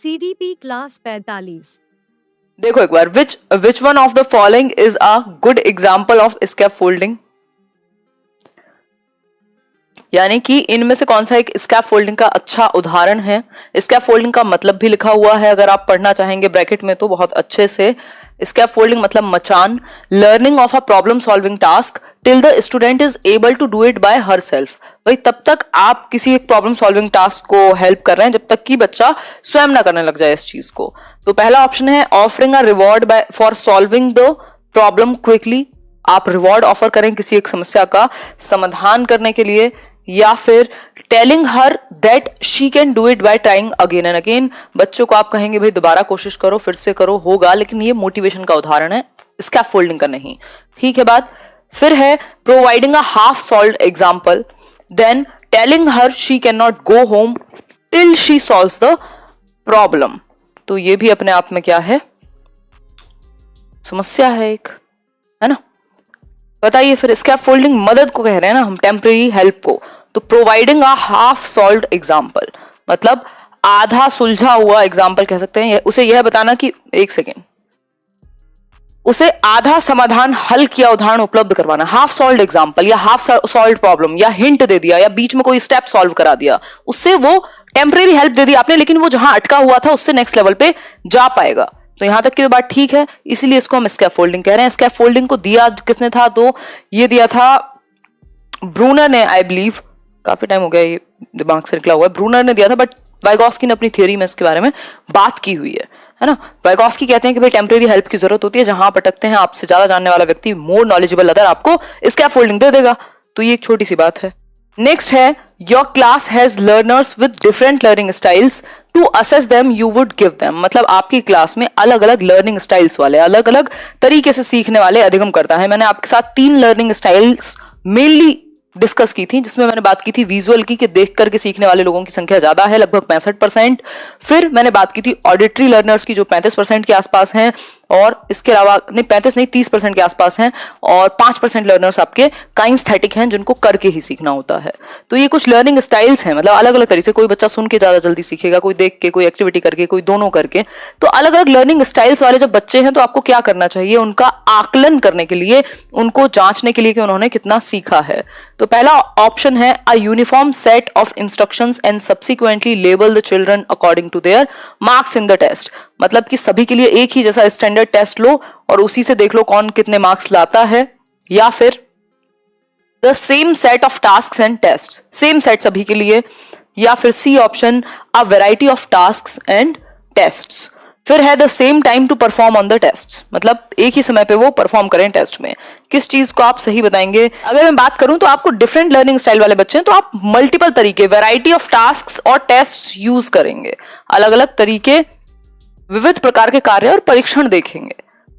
CDP class 45। देखो एक बार, which one of the following is a good example of scaffolding, यानी कि इनमें से कौन सा एक स्कैफोल्डिंग का अच्छा उदाहरण है। स्कैफोल्डिंग का मतलब भी लिखा हुआ है, अगर आप पढ़ना चाहेंगे ब्रैकेट में तो बहुत अच्छे से। स्कैफोल्डिंग मतलब मचान, learning of a problem solving task till the student is able to do it by herself. भाई तब तक आप किसी एक प्रॉब्लम सॉल्विंग टास्क को हेल्प कर रहे हैं जब तक कि बच्चा स्वयं ना करने लग जाए इस चीज को। तो पहला ऑप्शन है offering a reward by for solving the problem quickly, आप रिवॉर्ड ऑफर करें किसी एक समस्या का समाधान करने के लिए, या फिर telling her that she can do it bye trying again and again, बच्चों को आप कहेंगे भाई दोबारा कोशिश करो, फिर से करो, होगा, लेकिन ये मोटिवेशन का उदाहरण है, स्कैफोल्डिंग का नहीं। ठीक है बात। फिर है providing a half solved example, then telling her she can not go home till she solves the problem. तो ये भी अपने आप में क्या है, समस्या है एक, है ना। बताइए फिर, स्कैफोल्डिंग मदद को कह रहे हैं ना हम, टेम्परेरी हेल्प को। तो providing a half solved example मतलब आधा सुलझा हुआ एग्जांपल कह सकते हैं, उसे यह बताना कि एक सेकेंड, उसे आधा समाधान हल किया उदाहरण उपलब्ध करवाना। हाफ सॉल्व्ड एग्जांपल या हाफ सॉल्व्ड प्रॉब्लम, या हिंट दे दिया, या बीच में कोई स्टेप सॉल्व करा दिया, उससे वो टेम्परेरी हेल्प दे दी आपने, लेकिन वो जहां अटका हुआ था उससे नेक्स्ट लेवल पे जा पाएगा। तो यहां तक की बात ठीक है, इसीलिए इसको हम स्कैफोल्डिंग कह रहे हैं। स्कैफोल्डिंग को दिया किसने था, तो ये दिया था ब्रूनर ने, आई बिलीव, काफी टाइम हो गया ये दिमाग से निकला हुआ है, ब्रूनर ने दिया था, बट वाइगॉस्की ने अपनी थ्योरी में इसके बारे में बात की हुई है ना। वाइगॉस्की कहते हैं कि भाई टेम्परेरी हेल्प की जरूरत होती है, जहां आप अटकते हैं आपसे ज्यादा जानने वाला व्यक्ति, मोर नॉलेजेबल अदर, आपको स्कैफोल्डिंग दे देगा। तो ये एक छोटी सी बात है। नेक्स्ट है your class has learners with different learning styles, to assess them you would give them, मतलब आपकी क्लास में अलग अलग लर्निंग स्टाइल्स वाले, अलग अलग तरीके से सीखने वाले अधिगम करता है। मैंने आपके साथ 3 लर्निंग स्टाइल्स मेनली डिस्कस की थी, जिसमें मैंने बात की थी विजुअल की, कि देख करके सीखने वाले लोगों की संख्या ज्यादा है, लगभग 65%। फिर मैंने बात की थी ऑडिटरी लर्नर्स की, जो 35% के आसपास हैं, और इसके अलावा नहीं 35 नहीं 30% के आसपास हैं, और 5% लर्नर्स आपके काइंस्थेटिक हैं, जिनको करके ही सीखना होता है। तो ये कुछ लर्निंग स्टाइल्स हैं, मतलब अलग अलग तरीके से, कोई बच्चा सुन के ज्यादा जल्दी सीखेगा, कोई देख के, कोई एक्टिविटी करके, कोई दोनों करके। तो अलग अलग लर्निंग स्टाइल्स वाले जब बच्चे हैं तो आपको क्या करना चाहिए, उनका आकलन करने के लिए, उनको जांचने के लिए कि उन्होंने कितना सीखा है। तो पहला ऑप्शन है a uniform set of instructions and subsequently label the children according to their marks in the test, मतलब कि सभी के लिए एक ही जैसा स्टैंडर्ड टेस्ट लो और उसी से देख लो कौन कितने मार्क्स लाता है। या फिर the same set of tasks and test, same set सभी के लिए। या फिर C option a variety of tasks and tests. फिर है the same time to perform on the test, मतलब एक ही समय पे वो परफॉर्म करें टेस्ट में। किस चीज को आप सही बताएंगे। अगर मैं बात करूं तो आपको डिफरेंट लर्निंग स्टाइल वाले बच्चे हैं तो आप मल्टीपल तरीके, वैरायटी ऑफ टास्क्स और टेस्ट यूज करेंगे, अलग अलग तरीके, विविध प्रकार के कार्य और परीक्षण देखेंगे।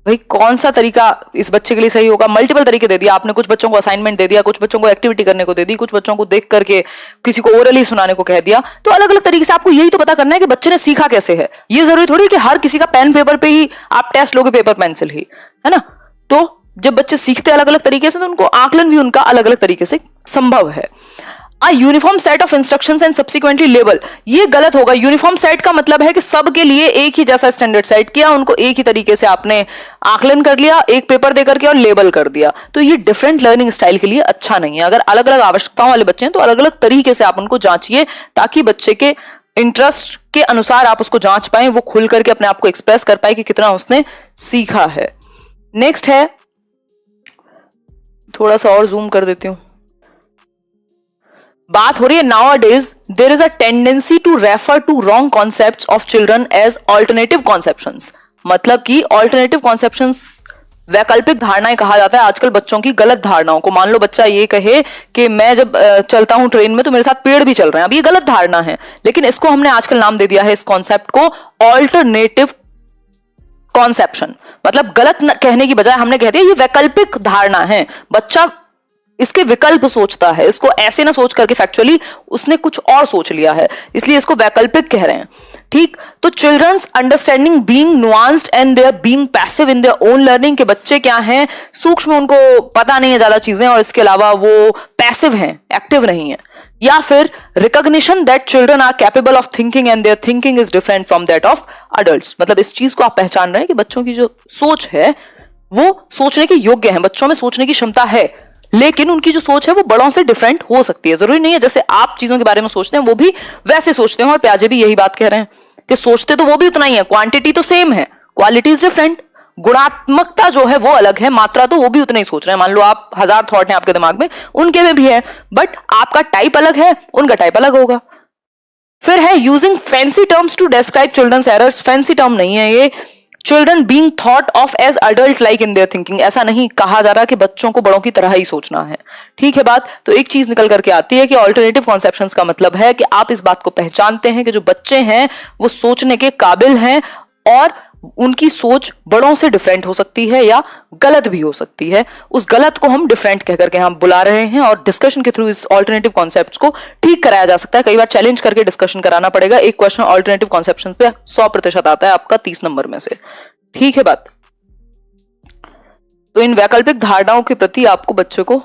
भाई कौन सा तरीका इस बच्चे के लिए सही होगा। मल्टीपल तरीके दे दिया आपने, कुछ बच्चों को असाइनमेंट दे दिया, कुछ बच्चों को एक्टिविटी करने को दे दी, कुछ बच्चों को देख करके किसी को ओरली सुनाने को कह दिया। तो अलग अलग तरीके से आपको यही तो पता करना है कि बच्चे ने सीखा कैसे है। ये जरूरी थोड़ी कि हर किसी का पेन पेपर पे ही आप टेस्ट लोगे, पेपर पेंसिल ही, है ना। तो जब बच्चे सीखते अलग अलग तरीके से तो उनको आकलन भी उनका अलग अलग तरीके से संभव है। A uniform set of instructions and subsequently label, ये गलत होगा। यूनिफॉर्म सेट का मतलब है कि सबके लिए एक ही जैसा स्टैंडर्ड सेट किया, उनको एक ही तरीके से आपने आकलन कर लिया, एक पेपर देकर के और लेबल कर दिया। तो ये डिफरेंट लर्निंग स्टाइल के लिए अच्छा नहीं है। अगर अलग अलग आवश्यकताओं वाले बच्चे हैं तो अलग अलग तरीके से आप उनको जांचिए, ताकि बच्चे के इंटरेस्ट के अनुसार आप उसको जांच पाए, वो खुल करके अपने आप को एक्सप्रेस कर पाए कि कितना उसने सीखा है। नेक्स्ट है, थोड़ा सा और जूम कर देती हूं, बात हो रही है nowadays there is a tendency to refer to wrong concepts of children as alternative conceptions, मतलब कि alternative conceptions वैकल्पिक धारणाएं कहा जाता है आजकल बच्चों की गलत धारणाओं को। मान लो बच्चा ये कहे कि मैं जब चलता हूं ट्रेन में तो मेरे साथ पेड़ भी चल रहे हैं, अब ये गलत धारणा है, लेकिन इसको हमने आजकल नाम दे दिया है इस कॉन्सेप्ट को ऑल्टरनेटिव कॉन्सेप्शन, मतलब गलत कहने की बजाय हमने कह दिया ये वैकल्पिक धारणा है। बच्चा इसके विकल्प सोचता है, इसको ऐसे ना सोच करके फैक्चुअली उसने कुछ और सोच लिया है, इसलिए इसको वैकल्पिक कह रहे हैं। ठीक, तो children's understanding being nuanced and they are being passive in their own learning, के बच्चे क्या हैं, सूक्ष्म, उनको पता नहीं है ज्यादा चीजें और इसके अलावा वो पैसिव हैं, एक्टिव नहीं है। या फिर recognition that children are capable of thinking and their thinking is different from that of adults, मतलब इस चीज को आप पहचान रहे हैं कि बच्चों की जो सोच है वो सोचने के योग्य है, बच्चों में सोचने की क्षमता है, लेकिन उनकी जो सोच है वो बड़ों से डिफरेंट हो सकती है। जरूरी नहीं है जैसे आप चीजों के बारे में सोचते हैं वो भी वैसे सोचते हैं, और प्याजे भी यही बात कह रहे हैं कि सोचते तो वो भी उतना ही है, क्वांटिटी तो सेम है, क्वालिटी इज डिफरेंट, गुणात्मकता जो है वो अलग है, मात्रा तो वो भी उतना ही सोच रहे हैं। मान लो आप 1000 थॉट हैं आपके दिमाग में, उनके में भी है, बट आपका टाइप अलग है, उनका टाइप अलग होगा। फिर है using fancy terms to describe children's errors, fancy term नहीं है ये, children being thought of as adult like in their thinking, ऐसा नहीं कहा जा रहा कि बच्चों को बड़ों की तरह ही सोचना है। ठीक है बात, तो एक चीज निकल करके आती है कि ऑल्टरनेटिव कॉन्सेप्शंस का मतलब है कि आप इस बात को पहचानते हैं कि जो बच्चे हैं वो सोचने के काबिल हैं और उनकी सोच बड़ों से डिफरेंट हो सकती है या गलत भी हो सकती है, उस गलत को हम डिफरेंट कहकर के हम बुला रहे हैं और डिस्कशन के थ्रू इस ऑल्टरनेटिव कॉन्सेप्ट्स को ठीक कराया जा सकता है। कई बार चैलेंज करके डिस्कशन कराना पड़ेगा, एक क्वेश्चन ऑल्टरनेटिव कॉन्सेप्शन पे 100% आता है आपका 30 नंबर में से। ठीक है बात, तो इन वैकल्पिक धारणाओं के प्रति आपको बच्चे को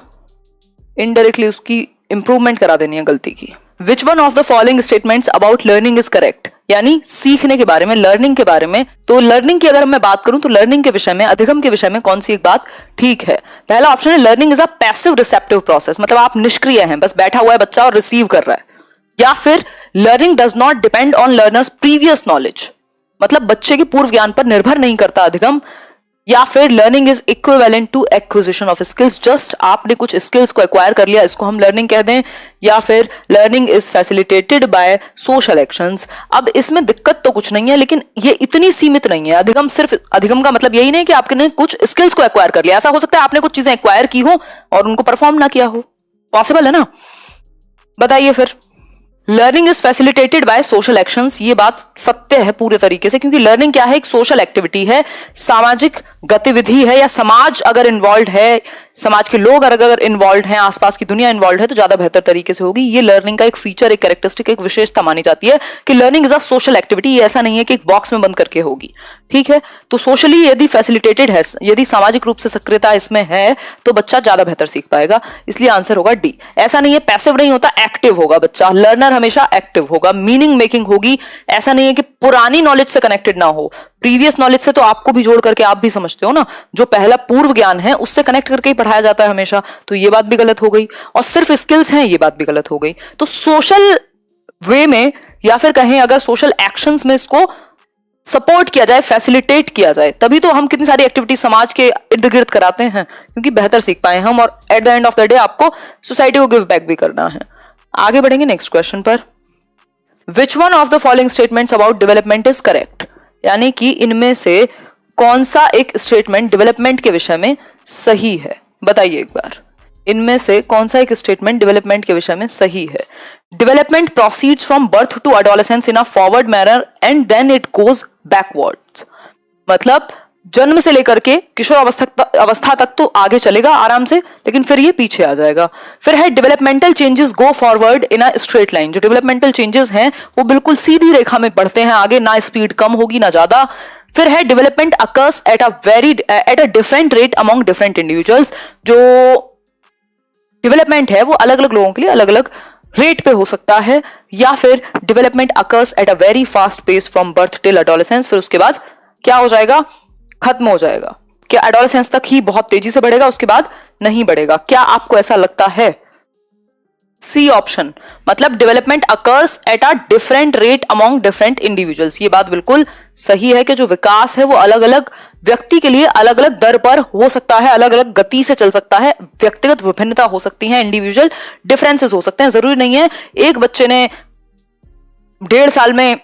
इनडायरेक्टली उसकी इंप्रूवमेंट करा देनी है गलती की। विच one of the following statements about learning is correct, यानी सीखने के बारे में, लर्निंग के बारे में। तो लर्निंग की अगर मैं बात करूं तो लर्निंग के विषय में, अधिगम के विषय में कौन सी एक बात ठीक है? पहला ऑप्शन है learning is a passive receptive process, मतलब आप निष्क्रिय हैं, बस बैठा हुआ है बच्चा और रिसीव कर रहा है। या फिर learning does not depend on learners previous knowledge, मतलब बच्चे के पूर्व ज्ञान पर निर्भर नहीं करता अधिगम। या फिर learning is equivalent to acquisition of skills, just आपने कुछ स्किल्स को एक्वायर कर लिया, इसको हम लर्निंग कह दें। या फिर learning is facilitated by social actions. अब इसमें दिक्कत तो कुछ नहीं है, लेकिन ये इतनी सीमित नहीं है। अधिगम सिर्फ, अधिगम का मतलब यही नहीं कि आपने कुछ स्किल्स को एक्वायर कर लिया, ऐसा हो सकता है आपने कुछ चीजें एक्वायर की हो और उनको परफॉर्म ना किया हो, पॉसिबल है ना। बताइए फिर, learning is facilitated by social actions, ये बात सत्य है पूरे तरीके से, क्योंकि लर्निंग क्या है, एक सोशल एक्टिविटी है, सामाजिक गतिविधि है, या समाज अगर इन्वॉल्व है, समाज के लोग अगर इन्वॉल्व हैं, आसपास की दुनिया इन्वॉल्व है तो ज्यादा बेहतर तरीके से होगी। ये लर्निंग का एक फीचर, एक कैरेक्टरिस्टिक, एक विशेषता मानी जाती है कि learning is a social activity. ये ऐसा नहीं है कि एक बॉक्स में बंद करके होगी। ठीक है, तो सोशली यदि फैसिलिटेटेड है, यदि सामाजिक रूप से सक्रियता इसमें है तो बच्चा ज्यादा बेहतर सीख पाएगा, इसलिए आंसर होगा डी। ऐसा नहीं है पैसिव नहीं होता, एक्टिव होगा बच्चा, लर्नर हमेशा एक्टिव होगा, मीनिंग मेकिंग होगी। ऐसा नहीं है कि पुरानी नॉलेज से कनेक्टेड ना हो, प्रीवियस नॉलेज से तो आपको भी जोड़ करके आप भी समझते हो ना, जो पहला पूर्व ज्ञान है उससे कनेक्ट करके ही पढ़ाया जाता है हमेशा, तो ये बात भी गलत हो गई। और सिर्फ स्किल्स हैं, ये बात भी गलत हो गई। तो सोशल वे में, या फिर कहें अगर सोशल एक्शंस में इसको सपोर्ट किया जाए, फैसिलिटेट किया जाए, तभी तो हम कितनी सारी एक्टिविटी समाज के इर्द गिर्द कराते हैं, क्योंकि बेहतर सीख पाए हम, और at the end of the day आपको सोसाइटी को गिव बैक भी करना है। आगे बढ़ेंगे नेक्स्ट क्वेश्चन पर। विच one of the following statements about development is correct, यानी कि इनमें से कौन सा एक स्टेटमेंट डेवलपमेंट के विषय में सही है? बताइए एक बार, इनमें से कौन सा एक स्टेटमेंट डेवलपमेंट के विषय में सही है? Development proceeds from birth to adolescence in a forward manner and then it goes backwards, मतलब जन्म से लेकर के किशोर अवस्था तक तो आगे चलेगा आराम से, लेकिन फिर ये पीछे आ जाएगा। फिर है developmental changes go forward in a straight line, जो डेवलपमेंटल चेंजेस हैं वो बिल्कुल सीधी रेखा में बढ़ते हैं आगे, ना स्पीड कम होगी ना ज्यादा। फिर है development occurs at a different rate among different individuals, जो डेवलपमेंट है वो अलग अलग लोगों के लिए अलग अलग रेट पे हो सकता है। या फिर development occurs at a very fast pace from birth till adolescence, फिर उसके बाद क्या हो जाएगा, खत्म हो जाएगा, क्या एडोलेसेंस तक ही बहुत तेजी से बढ़ेगा, उसके बाद नहीं बढ़ेगा? क्या आपको ऐसा लगता है? सी ऑप्शन, मतलब development occurs at a different rate among different individuals, ये बात बिल्कुल सही है कि जो विकास है वो अलग अलग व्यक्ति के लिए अलग अलग दर पर हो सकता है, अलग अलग गति से चल सकता है, व्यक्तिगत विभिन्नता हो सकती है, इंडिविजुअल डिफरेंसेस हो सकते हैं। जरूरी नहीं है एक बच्चे ने 1.5 साल में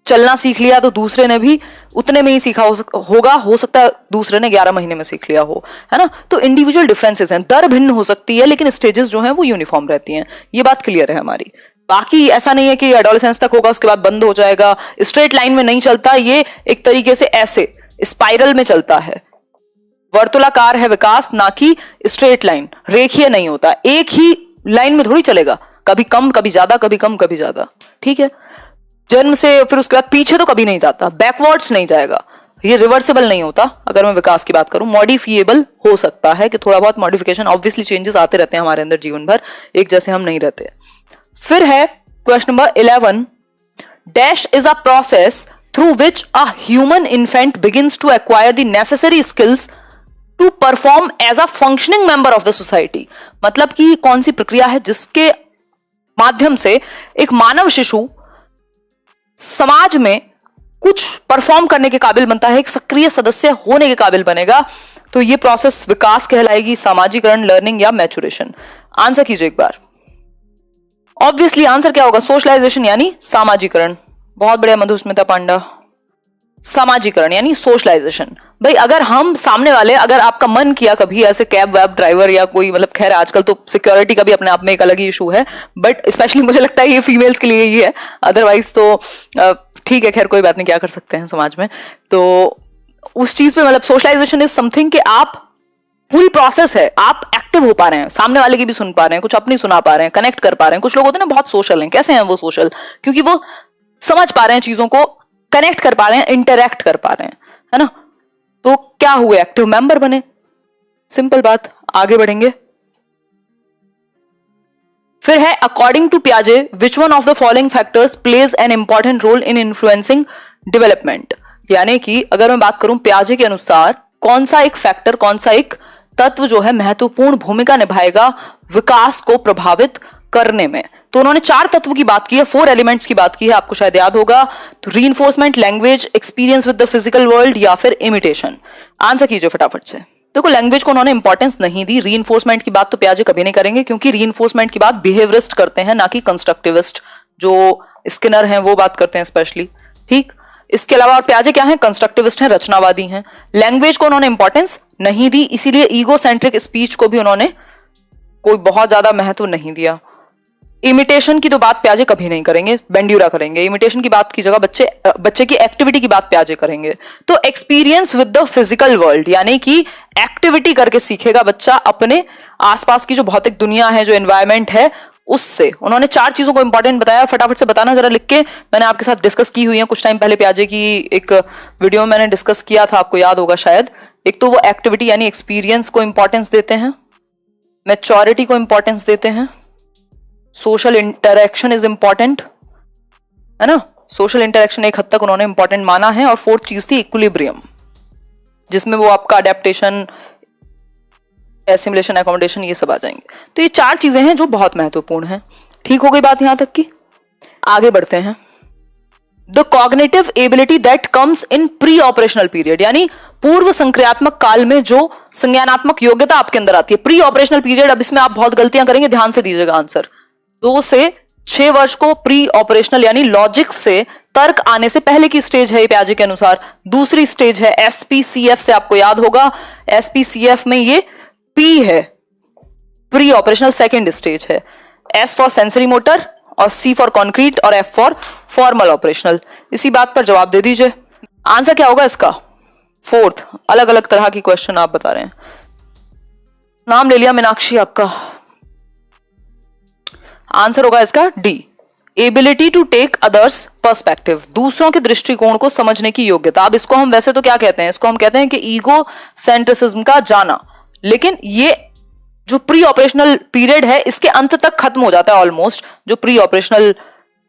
चलना सीख लिया तो दूसरे ने भी उतने में ही सीखा होगा, हो सकता है दूसरे ने 11 महीने में सीख लिया हो, है ना। तो इंडिविजुअल डिफरेंसेस हैं, दर भिन्न हो सकती है, लेकिन स्टेजेस जो हैं वो यूनिफॉर्म रहती हैं, ये बात क्लियर है हमारी। बाकी ऐसा नहीं है कि एडोलेसेंस तक होगा उसके बाद बंद हो जाएगा, स्ट्रेट लाइन में नहीं चलता, ये एक तरीके से ऐसे स्पाइरल में चलता है, वर्तुलाकार है विकास, ना कि स्ट्रेट लाइन, रेखीय नहीं होता, एक ही लाइन में थोड़ी चलेगा, कभी कम कभी ज्यादा, कभी कम कभी ज्यादा। ठीक है, जन्म से फिर उसके बाद पीछे तो कभी नहीं जाता, बैकवर्ड्स नहीं जाएगा, ये रिवर्सिबल नहीं होता। अगर मैं विकास की बात करूं, मॉडिफिएबल हो सकता है कि थोड़ा बहुत मॉडिफिकेशन, ऑब्वियसली चेंजेस आते रहते हैं हमारे अंदर जीवन भर, एक जैसे हम नहीं रहते। फिर है question number 11, dash is a process through which a human infant begins to acquire the necessary skills to perform as a functioning member of the society. मतलब कि कौन सी प्रक्रिया है जिसके माध्यम से एक मानव शिशु समाज में कुछ परफॉर्म करने के काबिल बनता है, एक सक्रिय सदस्य होने के काबिल बनेगा। तो ये प्रोसेस विकास कहलाएगी, सामाजिकरण, लर्निंग या मैचुरेशन। आंसर कीजिए एक बार। ऑब्वियसली आंसर क्या होगा? सोशलाइजेशन यानी सामाजिकरण। बहुत बढ़िया मधुस्मिता पांडा, सामाजिकरण यानी सोशलाइजेशन। भाई अगर हम सामने वाले, अगर आपका मन किया कभी ऐसे कैब वैब ड्राइवर या कोई, मतलब खैर आजकल तो सिक्योरिटी का भी अपने आप में एक अलग ही इशू है, बट स्पेशली मुझे लगता है ये फीमेल्स के लिए ही है, अदरवाइज तो ठीक है, खैर कोई बात नहीं, क्या कर सकते हैं समाज में। तो उस चीज पे मतलब सोशलाइजेशन इज समथिंग कि आप पूरी प्रोसेस है, आप एक्टिव हो पा रहे हैं, सामने वाले की भी सुन पा रहे हैं, कुछ अपनी सुना पा रहे हैं, कनेक्ट कर पा रहे हैं। कुछ लोग होते हैं ना बहुत सोशल हैं, कैसे हैं वो सोशल? क्योंकि वो समझ पा रहे हैं चीजों को, कनेक्ट कर पा रहे हैं, इंटरैक्ट कर पा रहे हैं, है ना? तो क्या हुए? एक्टिव मेंबर बने, सिंपल बात। आगे बढ़ेंगे। फिर है अकॉर्डिंग टू पियाजे which one of the following factors plays an important role in influencing development. यानी कि अगर मैं बात करूं पियाजे के अनुसार, कौन सा एक फैक्टर, कौन सा एक तत्व जो है महत्वपूर्ण भूमिका निभाएगा विकास को प्रभावित करने में। तो उन्होंने 4 तत्व की बात की है, 4 एलिमेंट्स की बात की है, आपको शायद याद होगा। तो reinforcement, language, experience with the physical world या फिर इमिटेशन। आंसर कीजिए फटाफट से। देखो लैंग्वेज को उन्होंने इंपॉर्टेंस नहीं दी, रीइंफोर्समेंट की बात तो पियाजे कभी नहीं करेंगे, क्योंकि रीइंफोर्समेंट की बात बिहेवियरिस्ट करते हैं, ना कि कंस्ट्रक्टिविस्ट जो स्किनर हैं वो बात करते हैं स्पेशली। ठीक, इसके अलावा और पियाजे क्या है? कंस्ट्रक्टिविस्ट हैं, रचनावादी हैं। लैंग्वेज को उन्होंने इंपॉर्टेंस नहीं दी, इसीलिए ईगोसेंट्रिक स्पीच को भी उन्होंने कोई बहुत ज्यादा महत्व नहीं दिया। इमिटेशन की तो बात पियाजे कभी नहीं करेंगे, बेंड्यूरा करेंगे। इमिटेशन की बात की जगह बच्चे की एक्टिविटी की बात पियाजे करेंगे। तो experience with the physical world यानी कि एक्टिविटी करके सीखेगा बच्चा अपने आसपास की जो भौतिक दुनिया है, जो एनवायरमेंट है, उससे। उन्होंने 4 चीजों को इंपॉर्टेंट बताया, फटाफट से बताना जरा लिख के। मैंने आपके साथ डिस्कस की हुई है कुछ टाइम पहले, पियाजे की एक वीडियो में मैंने डिस्कस किया था, आपको याद होगा शायद। एक तो वो एक्टिविटी यानी एक्सपीरियंस को इंपॉर्टेंस देते हैं, मैच्योरिटी को इंपॉर्टेंस देते हैं, सोशल इंटरेक्शन इज इंपॉर्टेंट, है ना? सोशल इंटरेक्शन एक हद तक उन्होंने इंपॉर्टेंट माना है। और 4th चीज थी इक्विलिब्रियम, जिसमें वो आपका अडेप्टेशन, एसिमुलेशन, एकोमोडेशन, ये सब आ जाएंगे। तो ये 4 चीजें हैं जो बहुत महत्वपूर्ण हैं। ठीक हो गई बात यहां तक की? आगे बढ़ते हैं। The cognitive ability that comes in pre operational period, यानी पूर्व संक्रियात्मक काल में जो संज्ञानात्मक योग्यता आपके अंदर आती है। प्री ऑपरेशनल पीरियड, अब इसमें आप बहुत गलतियां करेंगे, ध्यान से दीजिएगा आंसर। 2 से 6 वर्ष को प्री ऑपरेशनल यानी लॉजिक से तर्क आने से पहले की स्टेज है पियाजे के अनुसार। दूसरी स्टेज है SPCF से, आपको याद होगा SPCF में ये P है, प्री ऑपरेशनल सेकेंड स्टेज है। S फॉर सेंसरी मोटर और C फॉर कॉन्क्रीट और F फॉर फॉर्मल ऑपरेशनल। इसी बात पर जवाब दे दीजिए। आंसर क्या होगा इसका? 4th। अलग अलग तरह की क्वेश्चन आप बता रहे हैं। नाम ले लिया मीनाक्षी आपका। आंसर होगा इसका D, ability to take others perspective, दूसरों के दृष्टिकोण को समझने की योग्यता। अब इसको हम वैसे तो क्या कहते हैं? इसको हम कहते हैं कि ईगो सेंट्रिसिज्म का जाना। लेकिन ये जो प्री ऑपरेशनल पीरियड है इसके अंत तक खत्म हो जाता है ऑलमोस्ट। जो प्री ऑपरेशनल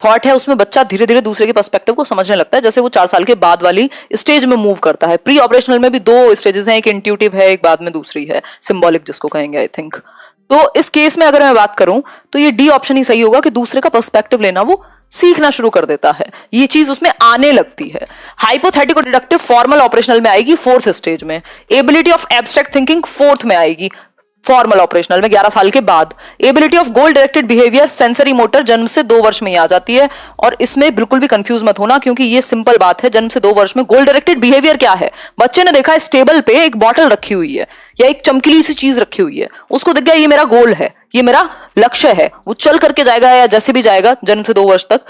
थॉट है उसमें बच्चा धीरे धीरे दूसरे के पर्सपेक्टिव को समझने लगता है, जैसे वो 4 साल के बाद वाली स्टेज में मूव करता है। प्री ऑपरेशनल में भी 2 स्टेजेस हैं, एक इंट्यूटिव है, एक बाद में दूसरी है सिंबॉलिक, जिसको कहेंगे आई थिंक। तो इस केस में अगर मैं बात करूं तो ये डी ऑप्शन ही सही होगा कि दूसरे का पर्सपेक्टिव लेना वो सीखना शुरू कर देता है, ये चीज उसमें आने लगती है। हाइपोथेटिको डिडक्टिव फॉर्मल ऑपरेशनल में आएगी 4th स्टेज में। Ability of abstract thinking 4th में आएगी फॉर्मल ऑपरेशनल में 11 साल के बाद। Ability of goal directed behaviour sensory motor जन्म से 2 वर्ष में ही आ जाती है। और इसमें बिल्कुल भी कंफ्यूज मत होना, क्योंकि ये सिंपल बात है, जन्म से 2 वर्ष में गोल डायरेक्टेड बिहेवियर क्या है? बच्चे ने देखा इस टेबल पे एक बॉटल रखी हुई है या एक चमकीली सी चीज रखी हुई है, उसको दिख गया ये मेरा गोल है, ये मेरा लक्ष्य है, वो चल करके जाएगा या जैसे भी जाएगा जन्म से 2 वर्ष तक,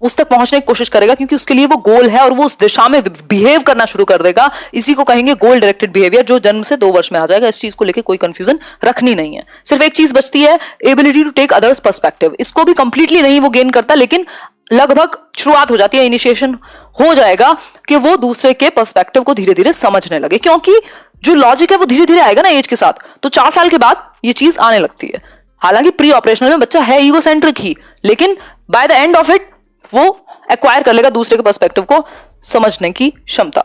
उस तक पहुंचने की कोशिश करेगा, क्योंकि उसके लिए वो गोल है और वो उस दिशा में बिहेव करना शुरू कर देगा। इसी को कहेंगे गोल डायरेक्टेड बिहेवियर, जो जन्म से 2 वर्ष में आ जाएगा। इस चीज को लेकर कोई कंफ्यूजन रखनी नहीं है। सिर्फ एक चीज बचती है, ability to take others perspective. इसको भी कंप्लीटली नहीं वो गेन करता, लेकिन लगभग शुरुआत हो जाती है, इनिशिएशन हो जाएगा कि वो दूसरे के पर्सपेक्टिव को धीरे धीरे समझने लगे, क्योंकि जो लॉजिक है वो धीरे धीरे आएगा ना एज के साथ। तो 4 साल के बाद ये चीज आने लगती है। हालांकि प्री ऑपरेशनल में बच्चा है ईगोसेंट्रिक ही, लेकिन by the end of it वो एक्वायर कर लेगा दूसरे के पर्सपेक्टिव को समझने की क्षमता।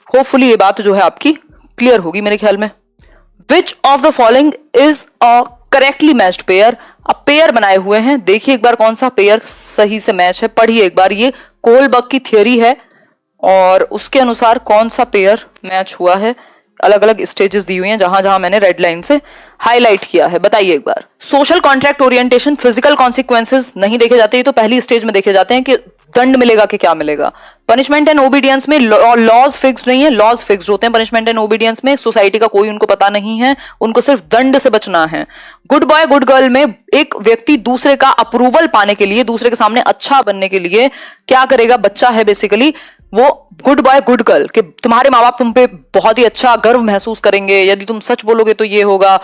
होपफुली ये बात जो है आपकी क्लियर होगी मेरे ख्याल में। Which of the following is a correctly matched pair? अब पेयर बनाए हुए हैं, देखिए एक बार कौन सा पेयर सही से मैच है, पढ़िए एक बार। ये कोहलबर्ग की थियोरी है और उसके अनुसार कौन सा पेयर मैच हुआ है। अलग अलग स्टेजेस दी हुई हैं, जहां जहां मैंने रेड लाइन से हाईलाइट किया है। बताइए एक बार। Social contract orientation, physical consequences नहीं देखे जाते, ये तो पहली स्टेज में देखे जाते हैं कि दंड मिलेगा कि क्या मिलेगा। पनिशमेंट एंड ओबीडियंस में लॉज फिक्स नहीं है, लॉज फिक्स होते हैं पनिशमेंट एंड ओबीडियंस में। सोसाइटी का कोई उनको पता नहीं है, उनको सिर्फ दंड से बचना है। गुड बॉय गुड गर्ल में एक व्यक्ति दूसरे का अप्रूवल पाने के लिए, दूसरे के सामने अच्छा बनने के लिए क्या करेगा? बच्चा है बेसिकली वो गुड बॉय गुड गर्ल, कि तुम्हारे माँ बाप तुम पे बहुत ही अच्छा गर्व महसूस करेंगे, यदि तुम सच बोलोगे तो ये होगा,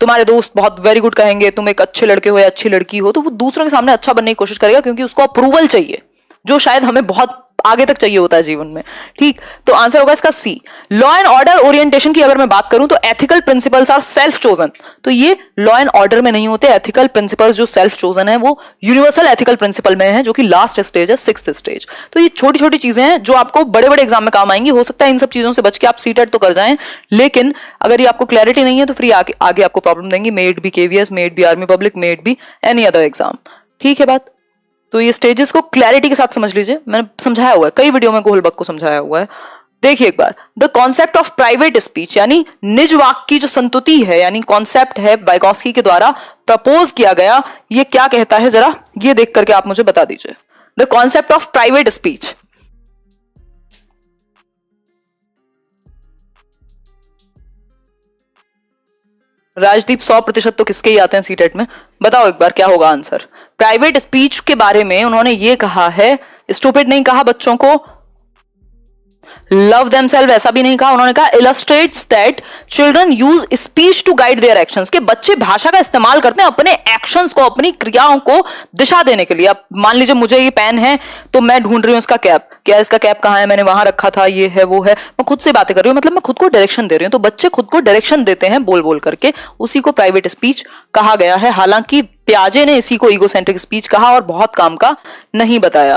तुम्हारे दोस्त बहुत वेरी गुड कहेंगे, तुम एक अच्छे लड़के हो या अच्छी लड़की हो। तो वो दूसरों के सामने अच्छा बनने की कोशिश करेगा, क्योंकि उसको अप्रूवल चाहिए, जो शायद हमें बहुत आगे तक चाहिए होता है जीवन में। ठीक, तो आंसर होगा इसका C. Law and order orientation की अगर मैं बात करूं तो ethical principles are self chosen. तो ये लॉ एंड ऑर्डर में नहीं होते। एथिकल प्रिंसिपल्स जो सेल्फ चोजन है वो यूनिवर्सल एथिकल प्रिंसिपल में है, जो कि लास्ट स्टेज है, 6th स्टेज। तो ये छोटी छोटी चीजें हैं जो आपको बड़े बड़े एग्जाम में काम आएंगी। हो सकता है इन सब चीजों से बच के आप सीटेट तो कर जाएं, लेकिन अगर ये आपको क्लैरिटी नहीं है तो फिर आगे आपको प्रॉब्लम देंगी। May it be KVS, may it be army public, may it be any other exam. ठीक है बात? तो ये स्टेजेस को क्लैरिटी के साथ समझ लीजिए, मैंने समझाया हुआ है कई वीडियो में, कोहलबर्ग को समझाया हुआ है। देखिए एक बार, the concept of private speech यानी निज वाक्य की जो संतुति है, यानी कॉन्सेप्ट है वाइगोत्स्की के द्वारा प्रपोज किया गया, ये क्या कहता है जरा ये देख करके आप मुझे बता दीजिए। The concept of private speech. Rajdeep 100% तो किसके ही आते हैं सीटेट में, बताओ एक बार क्या होगा आंसर। प्राइवेट स्पीच के बारे में उन्होंने ये कहा है, स्टूपिड नहीं कहा बच्चों को, लव देमसेल्फ ऐसा भी नहीं कहा, उन्होंने कहा illustrates that children use speech to guide their actions, के बच्चे भाषा का इस्तेमाल करते हैं अपने एक्शंस को, अपनी क्रियाओं को दिशा देने के लिए। अब मान लीजिए मुझे ये पेन है तो मैं ढूंढ रही हूँ इसका कैप, क्या इसका कैप कहाँ है, मैंने वहां रखा था, ये है वो है, मैं खुद से बातें कर रही हूँ, मतलब मैं खुद को डायरेक्शन दे रही हूँ। तो बच्चे खुद को डायरेक्शन देते हैं बोल बोल करके, उसी को प्राइवेट स्पीच कहा गया है। हालांकि प्याजे ने इसी को ईगोसेंट्रिक स्पीच कहा और बहुत काम का नहीं बताया।